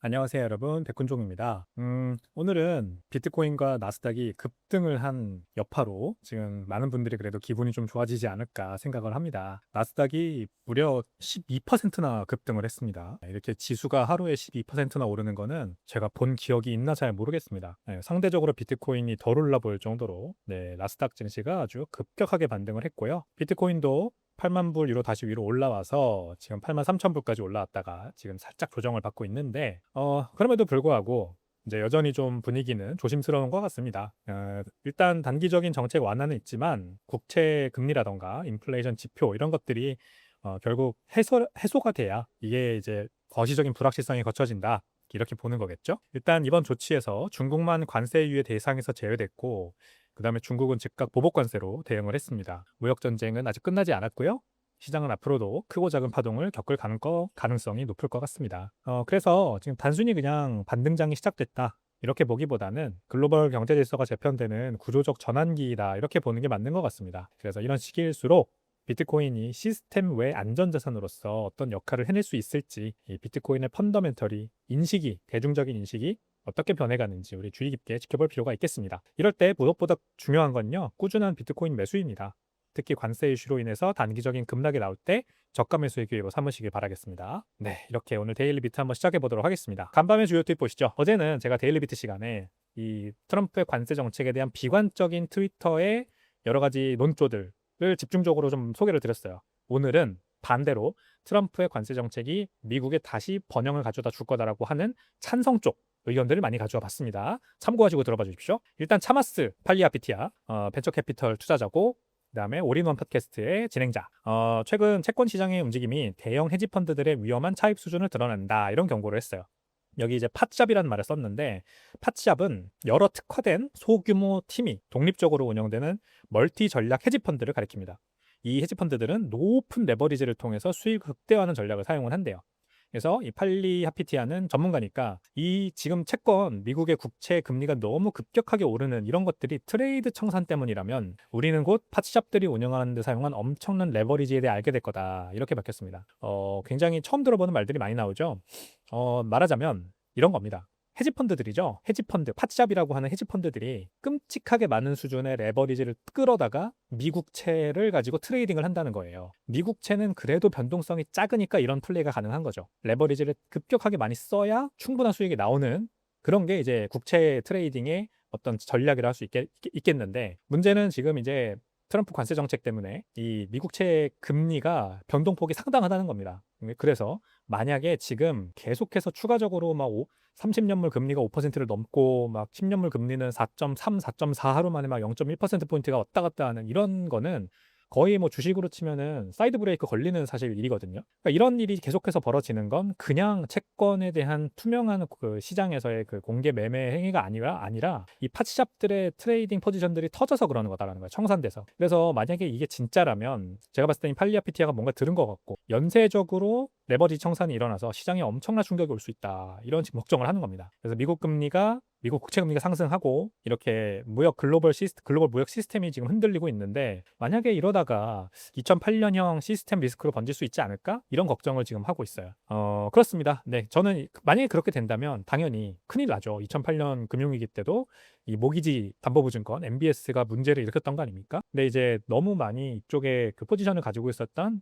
안녕하세요 여러분, 백훈종입니다. 오늘은 비트코인과 나스닥이 급등을 한 여파로 지금 많은 분들이 그래도 기분이 좀 좋아지지 않을까 생각을 합니다. 나스닥이 무려 12%나 급등을 했습니다. 이렇게 지수가 하루에 12%나 오르는 거는 제가 본 기억이 있나 잘 모르겠습니다. 상대적으로 비트코인이 덜 올라 보일 정도로 나스닥 증시가 아주 급격하게 반등을 했고요. 비트코인도 8만 불 위로 다시 위로 올라와서 지금 8만 3천 불까지 올라왔다가 지금 살짝 조정을 받고 있는데 그럼에도 불구하고 이제 여전히 좀 분위기는 조심스러운 것 같습니다. 일단 단기적인 정책 완화는 있지만 국채 금리라던가 인플레이션 지표 이런 것들이 결국 해소가 돼야 이게 이제 거시적인 불확실성이 거쳐진다. 이렇게 보는 거겠죠. 일단 이번 조치에서 중국만 관세 유예 대상에서 제외됐고 그다음에 중국은 즉각 보복 관세로 대응을 했습니다. 무역 전쟁은 아직 끝나지 않았고요. 시장은 앞으로도 크고 작은 파동을 겪을 가능성이 높을 것 같습니다. 그래서 지금 단순히 그냥 반등장이 시작됐다. 이렇게 보기보다는 글로벌 경제 질서가 재편되는 구조적 전환기다 이렇게 보는 게 맞는 것 같습니다. 그래서 이런 시기일수록 비트코인이 시스템 외 안전자산으로서 어떤 역할을 해낼 수 있을지 이 비트코인의 펀더멘털이 대중적인 인식이 어떻게 변해가는지 우리 주의 깊게 지켜볼 필요가 있겠습니다. 이럴 때 무엇보다 중요한 건요, 꾸준한 비트코인 매수입니다. 특히 관세 이슈로 인해서 단기적인 급락이 나올 때 저가 매수의 기회로 삼으시길 바라겠습니다. 네, 이렇게 오늘 데일리 비트 한번 시작해 보도록 하겠습니다. 간밤의 주요 트윗 보시죠. 어제는 제가 데일리 비트 시간에 이 트럼프의 관세 정책에 대한 비관적인 트위터의 여러 가지 논조들을 집중적으로 좀 소개를 드렸어요. 오늘은 반대로 트럼프의 관세 정책이 미국에 다시 번영을 가져다 줄 거다라고 하는 찬성 쪽 의견들을 많이 가져와 봤습니다. 참고하시고 들어봐 주십시오. 일단 차마스 팔리아피티아 벤처 캐피털 투자자고 그다음에 올인원 팟캐스트의 진행자. 최근 채권 시장의 움직임이 대형 헤지 펀드들의 위험한 차입 수준을 드러낸다 이런 경고를 했어요. 여기 이제 팟잡이라는 말을 썼는데 팟잡은 여러 특화된 소규모 팀이 독립적으로 운영되는 멀티 전략 헤지 펀드를 가리킵니다. 이 헤지 펀드들은 높은 레버리지를 통해서 수익 극대화하는 전략을 사용을 한대요. 그래서 이 팔리 하피티아는 전문가니까 이 지금 채권 미국의 국채 금리가 너무 급격하게 오르는 이런 것들이 트레이드 청산 때문이라면 우리는 곧 팟샵들이 운영하는 데 사용한 엄청난 레버리지에 대해 알게 될 거다 이렇게 밝혔습니다. 굉장히 처음 들어보는 말들이 많이 나오죠. 말하자면 이런 겁니다. 헤지펀드들이죠. 헤지펀드, 팟샵이라고 하는 헤지펀드들이 끔찍하게 많은 수준의 레버리지를 끌어다가 미국채를 가지고 트레이딩을 한다는 거예요. 미국채는 그래도 변동성이 작으니까 이런 플레이가 가능한 거죠. 레버리지를 급격하게 많이 써야 충분한 수익이 나오는 그런 게 이제 국채 트레이딩의 어떤 전략이라 할 수 있겠는데 문제는 지금 이제 트럼프 관세 정책 때문에 이 미국채 금리가 변동폭이 상당하다는 겁니다. 그래서 만약에 지금 계속해서 추가적으로 막 30년물 금리가 5%를 넘고 막 10년물 금리는 4.3, 4.4 하루 만에 막 0.1%포인트가 왔다 갔다 하는 이런 거는 거의 뭐 주식으로 치면은 사이드 브레이크 걸리는 사실 일이거든요. 그러니까 이런 일이 계속해서 벌어지는 건 그냥 채권에 대한 투명한 그 시장에서의 그 공개 매매 행위가 아니라 이 팟샵들의 트레이딩 포지션들이 터져서 그러는 거다라는 거예요. 청산돼서. 그래서 만약에 이게 진짜라면 제가 봤을 때는 팔리아피티아가 뭔가 들은 것 같고 연쇄적으로 레버리지 청산이 일어나서 시장에 엄청난 충격이 올 수 있다. 이런 지금 걱정을 하는 겁니다. 그래서 미국 국채 금리가 상승하고 이렇게 글로벌 무역 시스템이 지금 흔들리고 있는데 만약에 이러다가 2008년형 시스템 리스크로 번질 수 있지 않을까? 이런 걱정을 지금 하고 있어요. 그렇습니다. 네, 저는 만약에 그렇게 된다면 당연히 큰일 나죠. 2008년 금융위기 때도 이 모기지 담보보증권 MBS가 문제를 일으켰던 거 아닙니까? 근데 이제 너무 많이 이쪽에 그 포지션을 가지고 있었던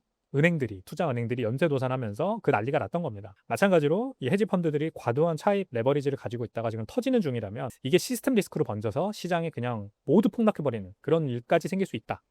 투자 은행들이 연쇄도산하면서 그 난리가 났던 겁니다. 마찬가지로 이 헤지 펀드들이 과도한 차입 레버리지를 가지고 있다가 지금 터지는 중이라면 이게 시스템 리스크로 번져서 시장이 그냥 모두 폭락해버리는 그런 일까지 생길 수 있다.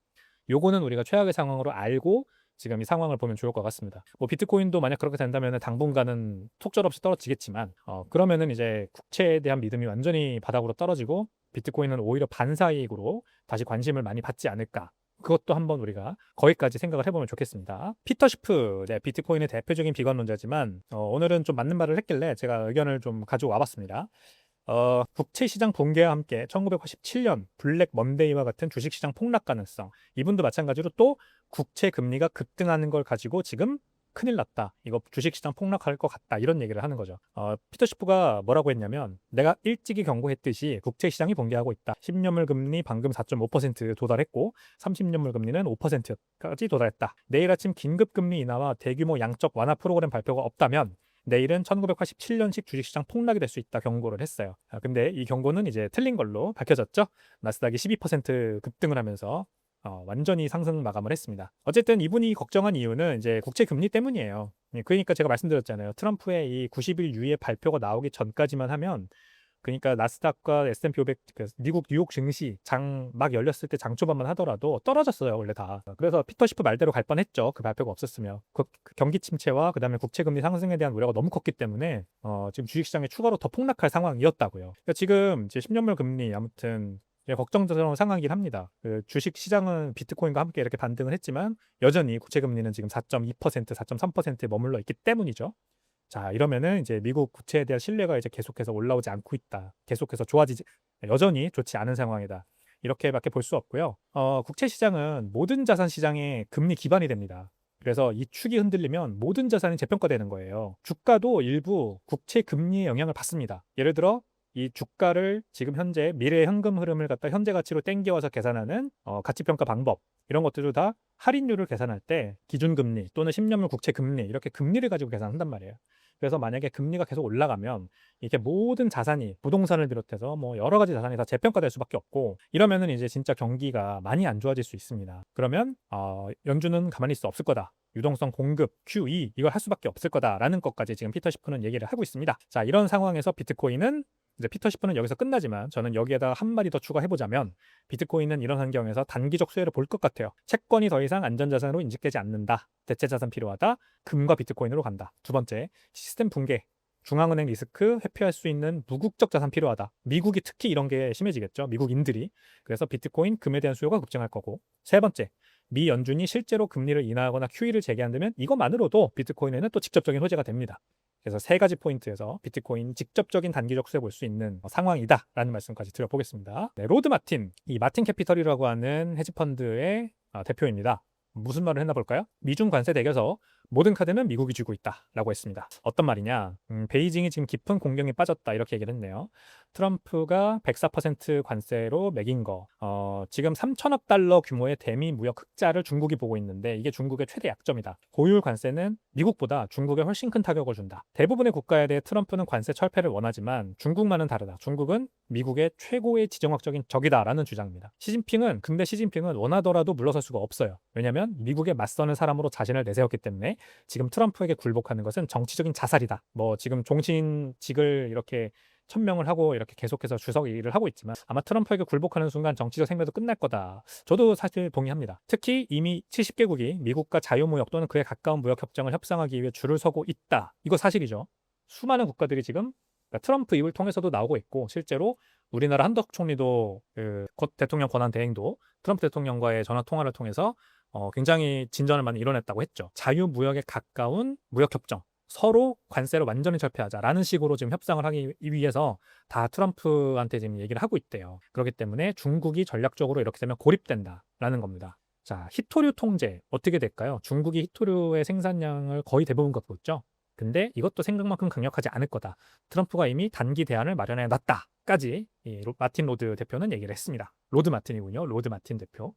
요거는 우리가 최악의 상황으로 알고 지금 이 상황을 보면 좋을 것 같습니다. 뭐 비트코인도 만약 그렇게 된다면 당분간은 속절없이 떨어지겠지만 그러면은 이제 국채에 대한 믿음이 완전히 바닥으로 떨어지고 비트코인은 오히려 반사이익으로 다시 관심을 많이 받지 않을까. 그것도 한번 우리가 거기까지 생각을 해보면 좋겠습니다. 피터 시프, 비트코인의 대표적인 비관론자지만 오늘은 좀 맞는 말을 했길래 제가 의견을 좀 가지고 와봤습니다. 국채 시장 붕괴와 함께 1987년 블랙 먼데이와 같은 주식 시장 폭락 가능성, 이분도 마찬가지로 또 국채 금리가 급등하는 걸 가지고 지금 큰일 났다. 이거 주식시장 폭락할 것 같다. 이런 얘기를 하는 거죠. 피터 시프가 뭐라고 했냐면 내가 일찍이 경고했듯이 국채시장이 붕괴하고 있다. 10년물 금리 방금 4.5% 도달했고 30년물 금리는 5%까지 도달했다. 내일 아침 긴급금리 인하와 대규모 양적 완화 프로그램 발표가 없다면 내일은 1987년식 주식시장 폭락이 될 수 있다 경고를 했어요. 근데 이 경고는 이제 틀린 걸로 밝혀졌죠. 나스닥이 12% 급등을 하면서 완전히 상승 마감을 했습니다. 어쨌든 이분이 걱정한 이유는 이제 국채 금리 때문이에요. 그러니까 제가 말씀드렸잖아요. 트럼프의 이 90일 유예 발표가 나오기 전까지만 하면, 그러니까 나스닥과 S&P 500, 미국 뉴욕 증시 장 막 열렸을 때 장 초반만 하더라도 떨어졌어요, 원래 다. 그래서 피터 시프 말대로 갈 뻔했죠. 그 발표가 없었으면. 그 경기 침체와 그다음에 국채 금리 상승에 대한 우려가 너무 컸기 때문에 지금 주식시장에 추가로 더 폭락할 상황이었다고요. 그러니까 지금 이제 10년물 금리 아무튼 걱정스러운 상황이긴 합니다. 그 주식 시장은 비트코인과 함께 이렇게 반등을 했지만 여전히 국채 금리는 지금 4.2%, 4.3%에 머물러 있기 때문이죠. 자, 이러면은 이제 미국 국채에 대한 신뢰가 이제 계속해서 올라오지 않고 있다. 계속해서 여전히 좋지 않은 상황이다. 이렇게밖에 볼 수 없고요. 국채 시장은 모든 자산 시장의 금리 기반이 됩니다. 그래서 이 축이 흔들리면 모든 자산이 재평가되는 거예요. 주가도 일부 국채 금리의 영향을 받습니다. 예를 들어 이 주가를 지금 현재 미래 현금 흐름을 갖다 현재 가치로 땡겨와서 계산하는 가치평가 방법, 이런 것들도 다 할인율을 계산할 때 기준금리 또는 10년물 국채 금리, 이렇게 금리를 가지고 계산한단 말이에요. 그래서 만약에 금리가 계속 올라가면 이게 모든 자산이, 부동산을 비롯해서 뭐 여러 가지 자산이 다 재평가될 수밖에 없고, 이러면은 이제 진짜 경기가 많이 안 좋아질 수 있습니다. 그러면 연준은 가만히 있을 수 없을 거다. 유동성 공급, QE 이걸 할 수밖에 없을 거다라는 것까지 지금 피터 시프는 얘기를 하고 있습니다. 자, 이런 상황에서 비트코인은 이제 피터 시프는 여기서 끝나지만 저는 여기에다가 한 마디 더 추가해보자면, 비트코인은 이런 환경에서 단기적 수혜를 볼 것 같아요. 채권이 더 이상 안전자산으로 인식되지 않는다. 대체자산 필요하다. 금과 비트코인으로 간다. 두 번째, 시스템 붕괴. 중앙은행 리스크 회피할 수 있는 무국적 자산 필요하다. 미국이 특히 이런 게 심해지겠죠. 미국인들이. 그래서 비트코인, 금에 대한 수요가 급증할 거고. 세 번째, 미 연준이 실제로 금리를 인하하거나 QE를 재개한다면 이것만으로도 비트코인에는 또 직접적인 호재가 됩니다. 그래서 세 가지 포인트에서 비트코인 직접적인 단기적 수혜 볼 수 있는 상황이다라는 말씀까지 드려보겠습니다. 네, 로드 마틴, 이 마틴 캐피털이라고 하는 헤지펀드의 대표입니다. 무슨 말을 했나 볼까요? 미중 관세 댁에서 모든 카드는 미국이 쥐고 있다라고 했습니다. 어떤 말이냐? 베이징이 지금 깊은 공경에 빠졌다, 이렇게 얘기를 했네요. 트럼프가 104% 관세로 매긴 거, 지금 3천억 달러 규모의 대미 무역 흑자를 중국이 보고 있는데 이게 중국의 최대 약점이다. 고율 관세는 미국보다 중국에 훨씬 큰 타격을 준다. 대부분의 국가에 대해 트럼프는 관세 철폐를 원하지만 중국만은 다르다. 중국은 미국의 최고의 지정학적인 적이다라는 주장입니다. 근데 시진핑은 원하더라도 물러설 수가 없어요. 왜냐하면 미국에 맞서는 사람으로 자신을 내세웠기 때문에 지금 트럼프에게 굴복하는 것은 정치적인 자살이다. 뭐 지금 종신직을 이렇게 천명을 하고 이렇게 계속해서 주석 일을 하고 있지만 아마 트럼프에게 굴복하는 순간 정치적 생명도 끝날 거다. 저도 사실 동의합니다. 특히 이미 70개국이 미국과 자유무역 또는 그에 가까운 무역협정을 협상하기 위해 줄을 서고 있다. 이거 사실이죠. 수많은 국가들이 지금, 그러니까 트럼프 입을 통해서도 나오고 있고, 실제로 우리나라 한덕 총리도 대통령 권한 대행도 트럼프 대통령과의 전화 통화를 통해서 굉장히 진전을 많이 이뤄냈다고 했죠. 자유무역에 가까운 무역협정, 서로 관세를 완전히 철폐하자라는 식으로 지금 협상을 하기 위해서 다 트럼프한테 지금 얘기를 하고 있대요. 그렇기 때문에 중국이 전략적으로 이렇게 되면 고립된다라는 겁니다. 자, 히토류 통제 어떻게 될까요? 중국이 히토류의 생산량을 거의 대부분 갖고 있죠. 근데 이것도 생각만큼 강력하지 않을 거다. 트럼프가 이미 단기 대안을 마련해 놨다까지 마틴 로드 대표는 얘기를 했습니다. 로드 마틴이군요. 로드 마틴 대표.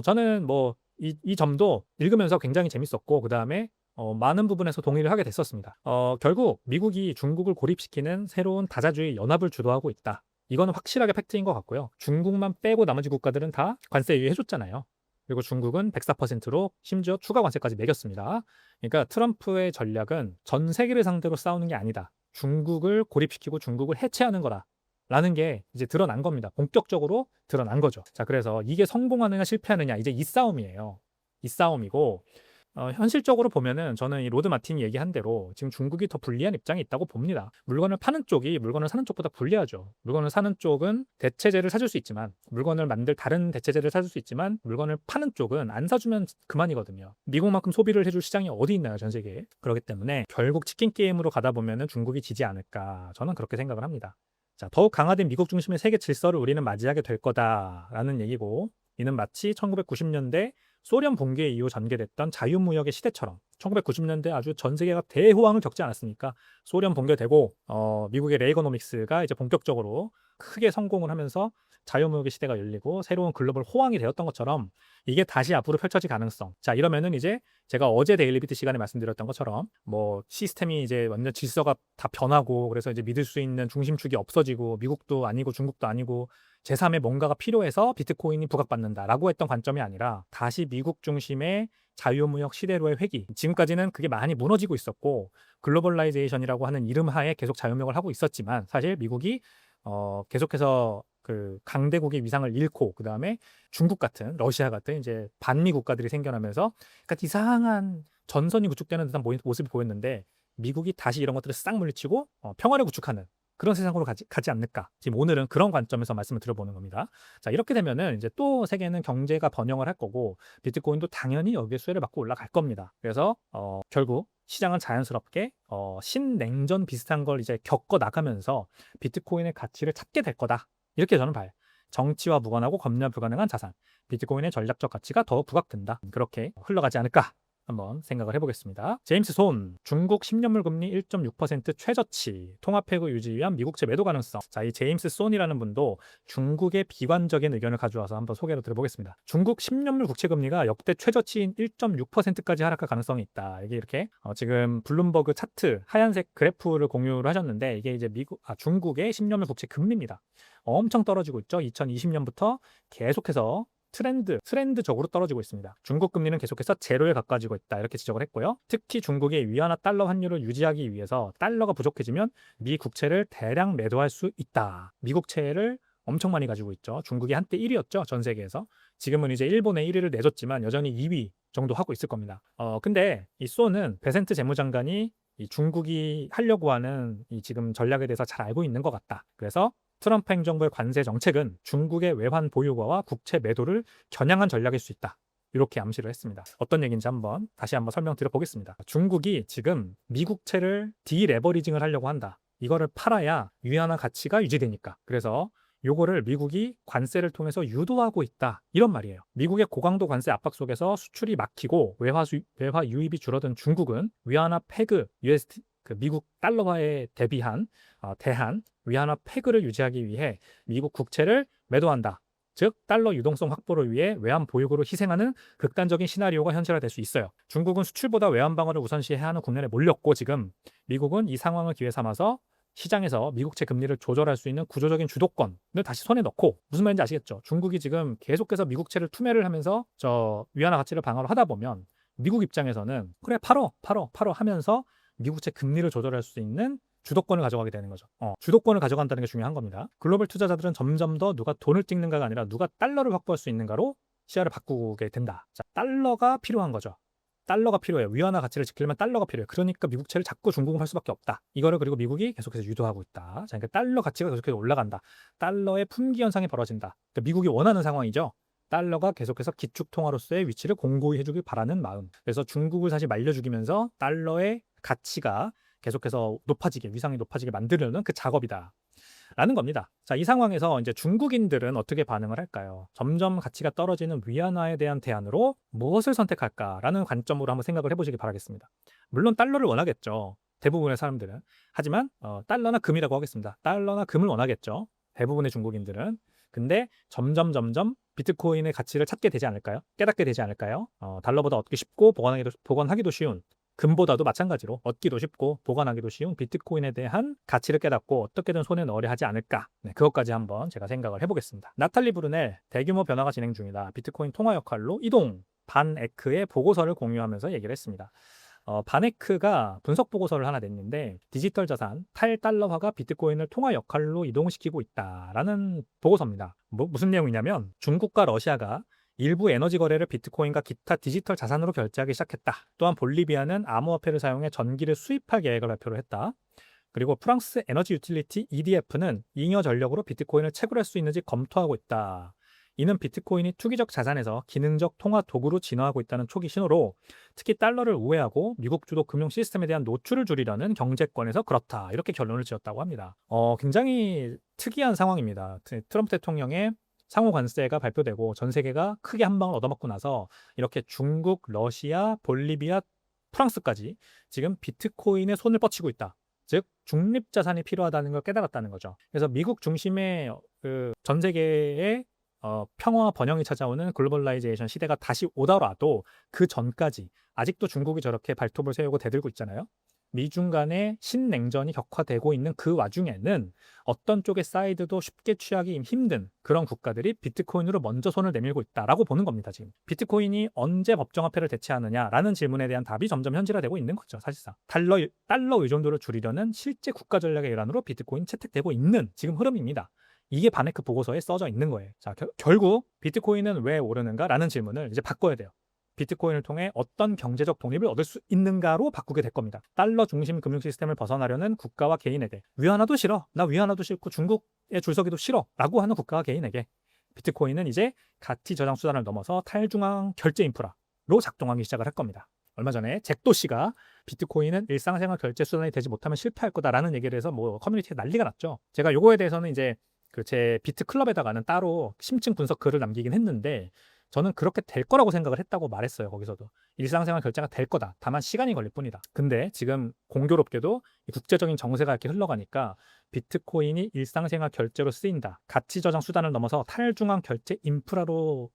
저는 뭐 이 점도 읽으면서 굉장히 재밌었고, 그 다음에 많은 부분에서 동의를 하게 됐었습니다. 결국 미국이 중국을 고립시키는 새로운 다자주의 연합을 주도하고 있다. 이거는 확실하게 팩트인 것 같고요. 중국만 빼고 나머지 국가들은 다 관세 유예해줬잖아요. 그리고 중국은 104%로 심지어 추가 관세까지 매겼습니다. 그러니까 트럼프의 전략은 전 세계를 상대로 싸우는 게 아니다. 중국을 고립시키고 중국을 해체하는 거다. 라는 게 이제 드러난 겁니다. 본격적으로 드러난 거죠. 자, 그래서 이게 성공하느냐 실패하느냐, 이제 이 싸움이에요. 이 싸움이고, 현실적으로 보면은 저는 이 로드 마틴이 얘기한 대로 지금 중국이 더 불리한 입장에 있다고 봅니다. 물건을 파는 쪽이 물건을 사는 쪽보다 불리하죠. 물건을 사는 쪽은 대체재를 사줄 수 있지만, 물건을 만들 다른 대체재를 사줄 수 있지만, 물건을 파는 쪽은 안 사주면 그만이거든요. 미국만큼 소비를 해줄 시장이 어디 있나요, 전 세계에. 그렇기 때문에 결국 치킨 게임으로 가다 보면은 중국이 지지 않을까, 저는 그렇게 생각을 합니다. 자, 더욱 강화된 미국 중심의 세계 질서를 우리는 맞이하게 될 거다라는 얘기고, 이는 마치 1990년대 소련 붕괴 이후 전개됐던 자유무역의 시대처럼 1990년대 아주 전 세계가 대호황을 겪지 않았습니까? 소련 붕괴되고 미국의 레이거노믹스가 이제 본격적으로 크게 성공을 하면서 자유무역의 시대가 열리고 새로운 글로벌 호황이 되었던 것처럼 이게 다시 앞으로 펼쳐질 가능성. 자, 이러면은 이제 제가 어제 데일리비트 시간에 말씀드렸던 것처럼 뭐 시스템이 이제 완전 질서가 다 변하고 그래서 이제 믿을 수 있는 중심축이 없어지고 미국도 아니고 중국도 아니고 제3의 뭔가가 필요해서 비트코인이 부각받는다라고 했던 관점이 아니라 다시 미국 중심의 자유무역 시대로의 회귀. 지금까지는 그게 많이 무너지고 있었고 글로벌라이제이션이라고 하는 이름 하에 계속 자유무역을 하고 있었지만 사실 미국이 계속해서 그 강대국의 위상을 잃고 그다음에 중국 같은 러시아 같은 이제 반미 국가들이 생겨나면서 약간 이상한 전선이 구축되는 듯한 모습이 보였는데 미국이 다시 이런 것들을 싹 물리치고 평화를 구축하는 그런 세상으로 가지 않을까. 지금 오늘은 그런 관점에서 말씀을 드려보는 겁니다. 자, 이렇게 되면은 이제 또 세계는 경제가 번영을 할 거고 비트코인도 당연히 여기에 수혜를 받고 올라갈 겁니다. 그래서 결국 시장은 자연스럽게 신냉전 비슷한 걸 이제 겪어 나가면서 비트코인의 가치를 찾게 될 거다. 이렇게 저는 봐요. 정치와 무관하고 검열 불가능한 자산. 비트코인의 전략적 가치가 더 부각된다. 그렇게 흘러가지 않을까? 한번 생각을 해보겠습니다. 제임스 손, 중국 10년물 금리 1.6% 최저치, 통화폐구 유지 위한 미국채 매도 가능성. 자, 이 제임스 손이라는 분도 중국의 비관적인 의견을 가져와서 한번 소개를 드려보겠습니다. 중국 10년물 국채 금리가 역대 최저치인 1.6%까지 하락할 가능성이 있다. 이게 이렇게 지금 블룸버그 차트 하얀색 그래프를 공유를 하셨는데 이게 이제 중국의 10년물 국채 금리입니다. 엄청 떨어지고 있죠. 2020년부터 계속해서 트렌드적으로 떨어지고 있습니다. 중국 금리는 계속해서 제로에 가까워지고 있다. 이렇게 지적을 했고요. 특히 중국의 위안화 달러 환율을 유지하기 위해서 달러가 부족해지면 미 국채를 대량 매도할 수 있다. 미국채를 엄청 많이 가지고 있죠. 중국이 한때 1위였죠. 전 세계에서. 지금은 이제 일본에 1위를 내줬지만 여전히 2위 정도 하고 있을 겁니다. 근데 이 소는 베센트 재무장관이 이 중국이 하려고 하는 이 지금 전략에 대해서 잘 알고 있는 것 같다. 그래서 트럼프 행정부의 관세 정책은 중국의 외환 보유고와 국채 매도를 겨냥한 전략일 수 있다. 이렇게 암시를 했습니다. 어떤 얘기인지 다시 한번 설명드려 보겠습니다. 중국이 지금 미국채를 디레버리징을 하려고 한다. 이거를 팔아야 위안화 가치가 유지되니까. 그래서 요거를 미국이 관세를 통해서 유도하고 있다. 이런 말이에요. 미국의 고강도 관세 압박 속에서 수출이 막히고 외화 유입이 줄어든 중국은 위안화 페그 USD 미국 달러화에 대한 위안화 페그를 유지하기 위해 미국 국채를 매도한다. 즉 달러 유동성 확보를 위해 외환 보유고를 희생하는 극단적인 시나리오가 현실화될 수 있어요. 중국은 수출보다 외환 방어를 우선시해야 하는 국면에 몰렸고 지금 미국은 이 상황을 기회 삼아서 시장에서 미국채 금리를 조절할 수 있는 구조적인 주도권을 다시 손에 넣고 무슨 말인지 아시겠죠? 중국이 지금 계속해서 미국채를 투매를 하면서 위안화 가치를 방어를 하다 보면 미국 입장에서는 그래 팔어 하면서 미국채 금리를 조절할 수 있는 주도권을 가져가게 되는 거죠. 주도권을 가져간다는 게 중요한 겁니다. 글로벌 투자자들은 점점 더 누가 돈을 찍는가가 아니라 누가 달러를 확보할 수 있는가로 시야를 바꾸게 된다. 자, 달러가 필요한 거죠. 달러가 필요해요. 위안화 가치를 지키려면 달러가 필요해요. 그러니까 미국채를 자꾸 중국은 할 수밖에 없다. 이거를 그리고 미국이 계속해서 유도하고 있다. 자, 그러니까 달러 가치가 계속해서 올라간다. 달러의 품귀 현상이 벌어진다. 그러니까 미국이 원하는 상황이죠. 달러가 계속해서 기축통화로서의 위치를 공고히 해주길 바라는 마음. 그래서 중국을 사실 말려 죽이면서 달러의 가치가 계속해서 위상이 높아지게 만들려는 그 작업이다. 라는 겁니다. 자, 이 상황에서 이제 중국인들은 어떻게 반응을 할까요? 점점 가치가 떨어지는 위안화에 대한 대안으로 무엇을 선택할까라는 관점으로 한번 생각을 해보시기 바라겠습니다. 물론 달러를 원하겠죠. 대부분의 사람들은. 하지만 달러나 금이라고 하겠습니다. 달러나 금을 원하겠죠. 대부분의 중국인들은. 근데 점점 비트코인의 가치를 찾게 되지 않을까요? 깨닫게 되지 않을까요? 달러보다 얻기 쉽고 보관하기도 쉬운 금보다도 마찬가지로 얻기도 쉽고 보관하기도 쉬운 비트코인에 대한 가치를 깨닫고 어떻게든 손에 넣으려 하지 않을까. 네, 그것까지 한번 제가 생각을 해보겠습니다. 나탈리 브루넬 대규모 변화가 진행 중이다. 비트코인 통화 역할로 이동. 반에크의 보고서를 공유하면서 얘기를 했습니다. 반에크가 분석 보고서를 하나 냈는데 디지털 자산 탈달러화가 비트코인을 통화 역할로 이동시키고 있다라는 보고서입니다. 무슨 내용이냐면 중국과 러시아가 일부 에너지 거래를 비트코인과 기타 디지털 자산으로 결제하기 시작했다. 또한 볼리비아는 암호화폐를 사용해 전기를 수입할 계획을 발표를 했다. 그리고 프랑스 에너지 유틸리티 EDF는 잉여 전력으로 비트코인을 채굴할 수 있는지 검토하고 있다. 이는 비트코인이 투기적 자산에서 기능적 통화 도구로 진화하고 있다는 초기 신호로 특히 달러를 우회하고 미국 주도 금융 시스템에 대한 노출을 줄이려는 경제권에서 그렇다. 이렇게 결론을 지었다고 합니다. 굉장히 특이한 상황입니다. 트럼프 대통령의 상호 관세가 발표되고 전 세계가 크게 한 방을 얻어먹고 나서 이렇게 중국, 러시아, 볼리비아, 프랑스까지 지금 비트코인에 손을 뻗치고 있다. 즉 중립 자산이 필요하다는 걸 깨달았다는 거죠. 그래서 미국 중심의 그 전 세계의 평화와 번영이 찾아오는 글로벌라이제이션 시대가 다시 오더라도 그 전까지 아직도 중국이 저렇게 발톱을 세우고 대들고 있잖아요. 미중 간의 신냉전이 격화되고 있는 그 와중에는 어떤 쪽의 사이드도 쉽게 취하기 힘든 그런 국가들이 비트코인으로 먼저 손을 내밀고 있다라고 보는 겁니다. 지금 비트코인이 언제 법정화폐를 대체하느냐라는 질문에 대한 답이 점점 현실화되고 있는 거죠. 사실상 달러 의존도를 줄이려는 실제 국가 전략의 일환으로 비트코인 채택되고 있는 지금 흐름입니다. 이게 바네크 보고서에 써져 있는 거예요. 자, 결국 비트코인은 왜 오르는가라는 질문을 이제 바꿔야 돼요. 비트코인을 통해 어떤 경제적 독립을 얻을 수 있는가로 바꾸게 될 겁니다. 달러 중심 금융 시스템을 벗어나려는 국가와 개인에게 위안화도 싫어, 나 위안화도 싫고 중국에 줄 서기도 싫어 라고 하는 국가와 개인에게 비트코인은 이제 가치 저장 수단을 넘어서 탈중앙 결제 인프라로 작동하기 시작을 할 겁니다. 얼마 전에 잭도 씨가 비트코인은 일상생활 결제 수단이 되지 못하면 실패할 거다라는 얘기를 해서 뭐 커뮤니티에 난리가 났죠. 제가 요거에 대해서는 이제 그 제 비트 클럽에다가는 따로 심층 분석 글을 남기긴 했는데 저는 그렇게 될 거라고 생각을 했다고 말했어요. 거기서도 일상생활 결제가 될 거다. 다만 시간이 걸릴 뿐이다. 근데 지금 공교롭게도 이 국제적인 정세가 이렇게 흘러가니까 비트코인이 일상생활 결제로 쓰인다. 가치 저장 수단을 넘어서 탈중앙 결제 인프라로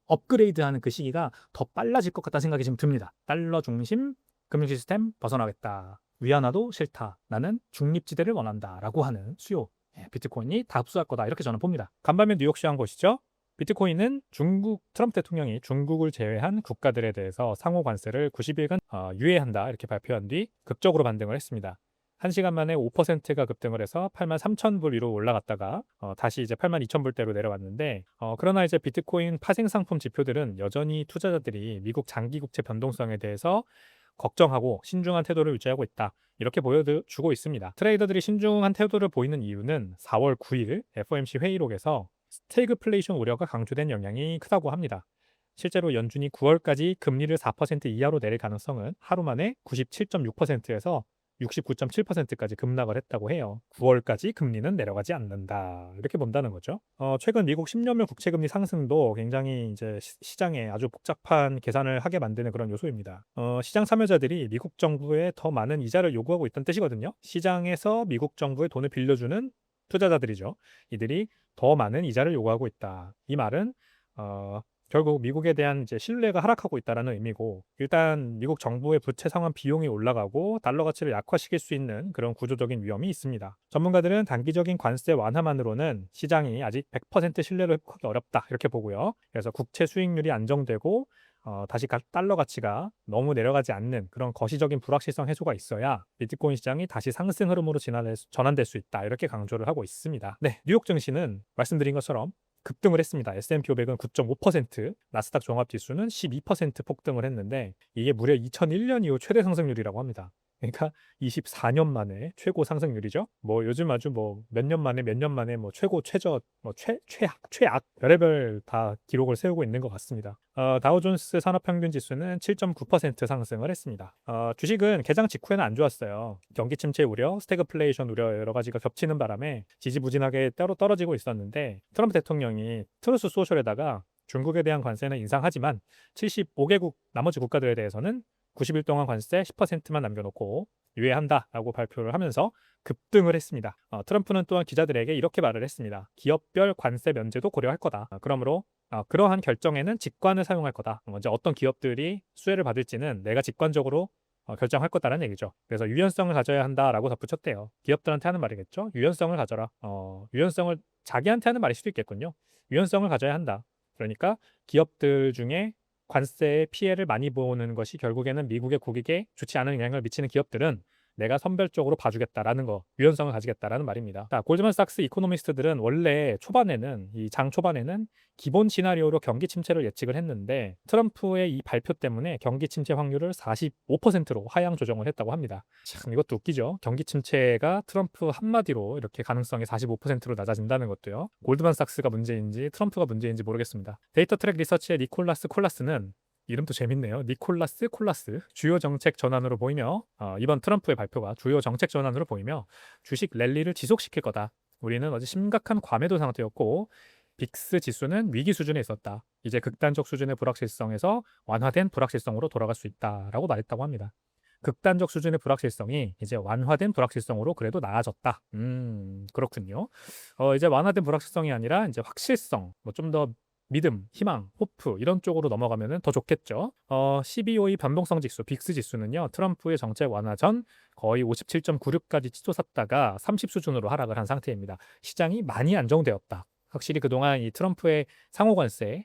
업그레이드하는 그 시기가 더 빨라질 것 같다는 생각이 지금 듭니다. 달러 중심 금융 시스템 벗어나겠다. 위안화도 싫다. 나는 중립지대를 원한다라고 하는 수요. 비트코인이 다 흡수할 거다. 이렇게 저는 봅니다. 간밤에 뉴욕 시황 보시죠. 비트코인은 중국 트럼프 대통령이 중국을 제외한 국가들에 대해서 상호 관세를 90일간 유예한다 이렇게 발표한 뒤 극적으로 반등을 했습니다. 1시간 만에 5%가 급등을 해서 83,000불 위로 올라갔다가 다시 이제 82,000불대로 내려왔는데 그러나 이제 비트코인 파생 상품 지표들은 여전히 투자자들이 미국 장기 국채 변동성에 대해서 걱정하고 신중한 태도를 유지하고 있다. 이렇게 보여주고 있습니다. 트레이더들이 신중한 태도를 보이는 이유는 4월 9일 FOMC 회의록에서 스태그플레이션 우려가 강조된 영향이 크다고 합니다. 실제로 연준이 9월까지 금리를 4% 이하로 내릴 가능성은 하루 만에 97.6%에서 69.7%까지 급락을 했다고 해요. 9월까지 금리는 내려가지 않는다. 이렇게 본다는 거죠. 최근 미국 10년물 국채금리 상승도 굉장히 이제 시장에 아주 복잡한 계산을 하게 만드는 그런 요소입니다. 시장 참여자들이 미국 정부에 더 많은 이자를 요구하고 있다는 뜻이거든요. 시장에서 미국 정부에 돈을 빌려주는 투자자들이죠. 이들이 더 많은 이자를 요구하고 있다. 이 말은 결국 미국에 대한 이제 신뢰가 하락하고 있다는 의미고 일단 미국 정부의 부채 상환 비용이 올라가고 달러 가치를 약화시킬 수 있는 그런 구조적인 위험이 있습니다. 전문가들은 단기적인 관세 완화만으로는 시장이 아직 100% 신뢰를 회복하기 어렵다 이렇게 보고요. 그래서 국채 수익률이 안정되고 다시 달러 가치가 너무 내려가지 않는 그런 거시적인 불확실성 해소가 있어야 비트코인 시장이 다시 상승 흐름으로 전환될 수 있다 이렇게 강조를 하고 있습니다. 네, 뉴욕 증시는 말씀드린 것처럼 급등을 했습니다. S&P 500은 9.5%, 나스닥 종합지수는 12% 폭등을 했는데 이게 무려 2001년 이후 최대 상승률이라고 합니다. 그러니까 24년 만에 최고 상승률이죠. 뭐 요즘 아주 뭐 몇 년 만에 뭐 최고 최저 뭐 최악 별의별 다 기록을 세우고 있는 것 같습니다. 다우존스 산업평균 지수는 7.9% 상승을 했습니다. 주식은 개장 직후에는 안 좋았어요. 경기 침체 우려, 스태그플레이션 우려 여러 가지가 겹치는 바람에 지지부진하게 따로 떨어지고 있었는데 트럼프 대통령이 트루스 소셜에다가 중국에 대한 관세는 인상하지만 75개국 나머지 국가들에 대해서는 90일 동안 관세 10%만 남겨놓고 유예한다라고 발표를 하면서 급등을 했습니다. 트럼프는 또한 기자들에게 이렇게 말을 했습니다. 기업별 관세 면제도 고려할 거다. 그러므로 그러한 결정에는 직관을 사용할 거다. 먼저 어떤 기업들이 수혜를 받을지는 내가 직관적으로 결정할 거다라는 얘기죠. 그래서 유연성을 가져야 한다라고 덧붙였대요. 기업들한테 하는 말이겠죠. 유연성을 가져라. 유연성을 자기한테 하는 말일 수도 있겠군요. 유연성을 가져야 한다. 그러니까 기업들 중에 관세의 피해를 많이 보는 것이 결국에는 미국의 국익에 좋지 않은 영향을 미치는 기업들은 내가 선별적으로 봐주겠다라는 거, 유연성을 가지겠다라는 말입니다. 자, 골드만삭스 이코노미스트들은 원래 초반에는 이 장 초반에는 기본 시나리오로 경기 침체를 예측을 했는데 트럼프의 이 발표 때문에 경기 침체 확률을 45%로 하향 조정을 했다고 합니다. 참 이것도 웃기죠. 경기 침체가 트럼프 한마디로 이렇게 가능성이 45%로 낮아진다는 것도요. 골드만삭스가 문제인지 트럼프가 문제인지 모르겠습니다. 데이터 트랙 리서치의 니콜라스 콜라스는 이름도 재밌네요. 니콜라스 콜라스 주요 정책 전환으로 보이며 이번 트럼프의 발표가 주요 정책 전환으로 보이며 주식 랠리를 지속시킬 거다. 우리는 어제 심각한 과매도 상태였고 빅스 지수는 위기 수준에 있었다. 이제 극단적 수준의 불확실성에서 완화된 불확실성으로 돌아갈 수 있다라고 말했다고 합니다. 극단적 수준의 불확실성이 이제 완화된 불확실성으로 그래도 나아졌다. 그렇군요. 이제 완화된 불확실성이 아니라 이제 확실성, 뭐 좀 더 믿음, 희망, 호프 이런 쪽으로 넘어가면은 더 좋겠죠. CBOE 변동성 지수, 빅스 지수는요. 트럼프의 정책 완화 전 거의 57.96까지 치솟았다가 30 수준으로 하락을 한 상태입니다. 시장이 많이 안정되었다. 확실히 그동안 이 트럼프의 상호 관세,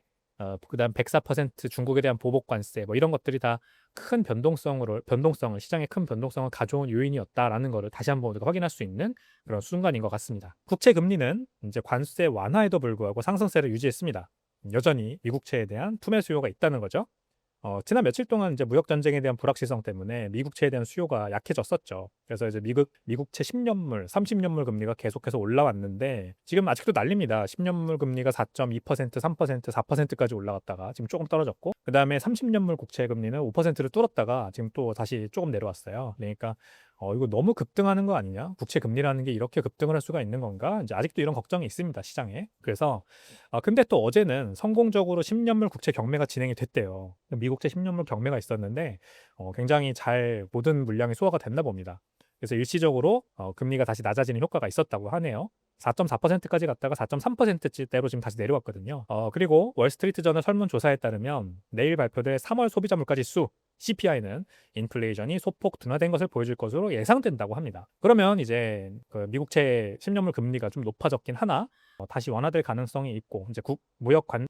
그다음 104% 중국에 대한 보복 관세 뭐 이런 것들이 다 큰 변동성을 시장에 큰 변동성을 가져온 요인이었다라는 것을 다시 한번 우리가 확인할 수 있는 그런 순간인 것 같습니다. 국채 금리는 이제 관세 완화에도 불구하고 상승세를 유지했습니다. 여전히 미국채에 대한 투매 수요가 있다는 거죠. 지난 며칠 동안 이제 무역 전쟁에 대한 불확실성 때문에 미국채에 대한 수요가 약해졌었죠. 그래서 이제 미국채 10년물, 30년물 금리가 계속해서 올라왔는데 지금 아직도 난립니다. 10년물 금리가 4.2%, 3%, 4%까지 올라갔다가 지금 조금 떨어졌고 그다음에 30년물 국채 금리는 5%를 뚫었다가 지금 또 다시 조금 내려왔어요. 그러니까 이거 너무 급등하는 거 아니냐? 국채 금리라는 게 이렇게 급등을 할 수가 있는 건가? 이제 아직도 이런 걱정이 있습니다, 시장에. 그래서 근데 또 어제는 성공적으로 10년물 국채 경매가 진행이 됐대요. 미국채 10년물 경매가 있었는데 굉장히 잘 모든 물량이 소화가 됐나 봅니다. 그래서 일시적으로 금리가 다시 낮아지는 효과가 있었다고 하네요. 4.4%까지 갔다가 4.3%대로 지금 다시 내려왔거든요. 그리고 월스트리트저널 설문조사에 따르면 내일 발표될 3월 소비자 물가지수 CPI는 인플레이션이 소폭 둔화된 것을 보여줄 것으로 예상된다고 합니다. 그러면 이제 그 미국채 10년물 금리가 좀 높아졌긴 하나 다시 완화될 가능성이 있고 이제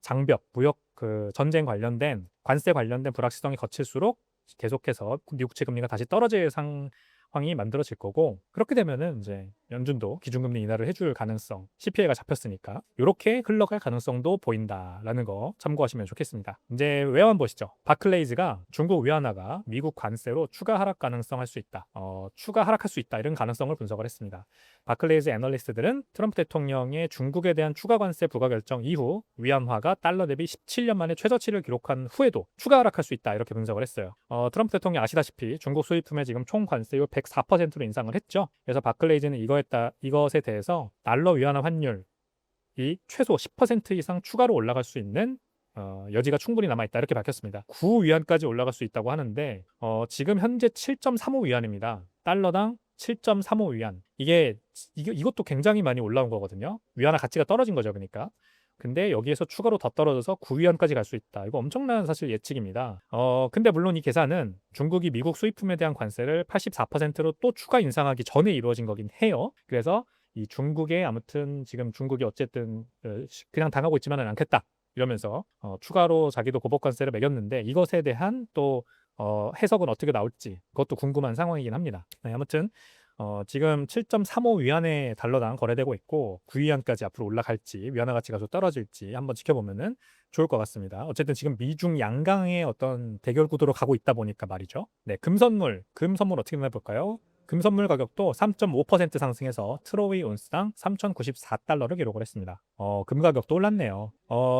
장벽, 무역 그 전쟁 관련된 관세 관련된 불확실성이 거칠수록 계속해서 미국채 금리가 다시 떨어질 상황이 만들어질 거고 그렇게 되면은 이제 연준도 기준금리 인하를 해줄 가능성, CPI가 잡혔으니까 이렇게 흘러갈 가능성도 보인다라는 거 참고하시면 좋겠습니다. 이제 외환 보시죠. 바클레이즈가 중국 위안화가 미국 관세로 추가 하락 가능성 할 수 있다. 추가 하락할 수 있다 이런 가능성을 분석을 했습니다. 바클레이즈 애널리스트들은 트럼프 대통령의 중국에 대한 추가 관세 부과 결정 이후 위안화가 달러 대비 17년 만에 최저치를 기록한 후에도 추가 하락할 수 있다 이렇게 분석을 했어요. 트럼프 대통령 아시다시피 중국 수입품에 지금 총 관세율 104%로 인상을 했죠. 그래서 바클레이즈는 이것에 대해서 달러 위안화 환율이 최소 10% 이상 추가로 올라갈 수 있는 여지가 충분히 남아있다 이렇게 밝혔습니다. 9위안까지 올라갈 수 있다고 하는데 지금 현재 7.35위안입니다. 달러당 7.35위안. 이것도 굉장히 많이 올라온 거거든요. 위안화 가치가 떨어진 거죠, 그러니까. 근데 여기에서 추가로 더 떨어져서 9위안까지 갈 수 있다. 이거 엄청난 사실 예측입니다. 근데 물론 이 계산은 중국이 미국 수입품에 대한 관세를 84%로 또 추가 인상하기 전에 이루어진 거긴 해요. 그래서 이 중국에 아무튼 지금 중국이 어쨌든 그냥 당하고 있지만은 않겠다. 이러면서 추가로 자기도 보복 관세를 매겼는데 이것에 대한 또 해석은 어떻게 나올지 그것도 궁금한 상황이긴 합니다. 네, 아무튼 지금 7.35위안에 달러당 거래되고 있고 9위안까지 앞으로 올라갈지 위안화 가치가 좀 떨어질지 한번 지켜보면은 좋을 것 같습니다. 어쨌든 지금 미중 양강의 어떤 대결 구도로 가고 있다 보니까 말이죠. 네, 금 선물 어떻게 해볼까요? 금 선물 가격도 3.5% 상승해서 트로이 온스당 3,094달러를 기록을 했습니다. 금 가격도 올랐네요.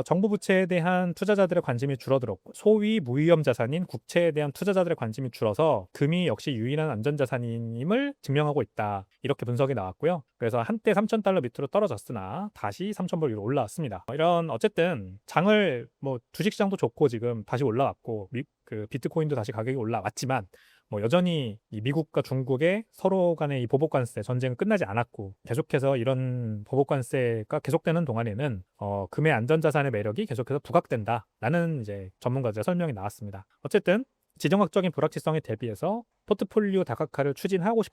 정부 부채에 대한 투자자들의 관심이 줄어들었고 소위 무위험 자산인 국채에 대한 투자자들의 관심이 줄어서 금이 역시 유일한 안전자산임을 증명하고 있다. 이렇게 분석이 나왔고요. 그래서 한때 3,000달러 밑으로 떨어졌으나 다시 3,000불 위로 올라왔습니다. 이런 어쨌든 장을 뭐 주식시장도 좋고 지금 다시 올라왔고 그 비트코인도 다시 가격이 올라왔지만 뭐 여전히 이 미국과 중국의 서로 간의 이 보복관세 전쟁은 끝나지 않았고 계속해서 이런 보복관세가 계속되는 동안에는 금의 안전자산의 매력이 계속해서 부각된다라는 이제 전문가들의 설명이 나왔습니다. 어쨌든 지정학적인 불확실성에 대비해서 포트폴리오 다각화를 추구하고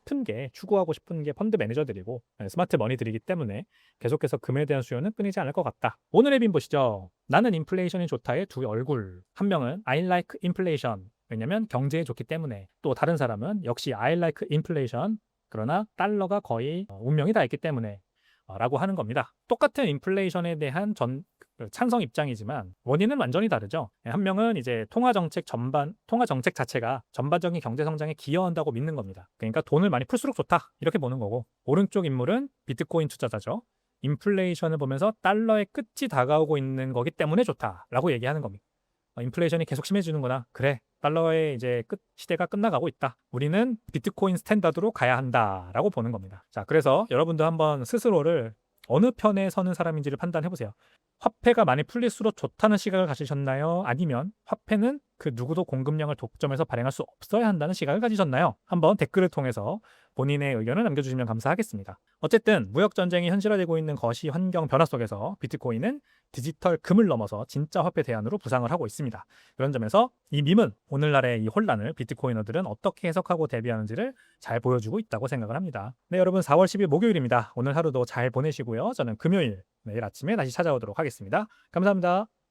싶은 게 펀드 매니저들이고 스마트 머니들이기 때문에 계속해서 금에 대한 수요는 끊이지 않을 것 같다. 오늘의 빈 보시죠. 나는 인플레이션이 좋다의 두 얼굴. 한 명은 I like inflation. 왜냐면 경제에 좋기 때문에. 또 다른 사람은 역시 I like inflation. 그러나 달러가 거의 운명이 다 있기 때문에 라고 하는 겁니다. 똑같은 인플레이션에 대한 찬성 입장이지만 원인은 완전히 다르죠. 한 명은 이제 통화 정책 자체가 전반적인 경제 성장에 기여한다고 믿는 겁니다. 그러니까 돈을 많이 풀수록 좋다 이렇게 보는 거고 오른쪽 인물은 비트코인 투자자죠. 인플레이션을 보면서 달러의 끝이 다가오고 있는 거기 때문에 좋다라고 얘기하는 겁니다. 인플레이션이 계속 심해지는구나. 그래. 달러의 이제 시대가 끝나가고 있다. 우리는 비트코인 스탠다드로 가야 한다라고 보는 겁니다. 자, 그래서 여러분도 한번 스스로를 어느 편에 서는 사람인지를 판단해 보세요. 화폐가 많이 풀릴수록 좋다는 시각을 가지셨나요? 아니면 화폐는 그 누구도 공급량을 독점해서 발행할 수 없어야 한다는 시각을 가지셨나요? 한번 댓글을 통해서 본인의 의견을 남겨주시면 감사하겠습니다. 어쨌든 무역 전쟁이 현실화되고 있는 거시 환경 변화 속에서 비트코인은 디지털 금을 넘어서 진짜 화폐 대안으로 부상을 하고 있습니다. 그런 점에서 이 밈은 오늘날의 이 혼란을 비트코이너들은 어떻게 해석하고 대비하는지를 잘 보여주고 있다고 생각을 합니다. 네, 여러분 4월 10일 목요일입니다. 오늘 하루도 잘 보내시고요. 저는 금요일 내일 아침에 다시 찾아오도록 하겠습니다. 감사합니다.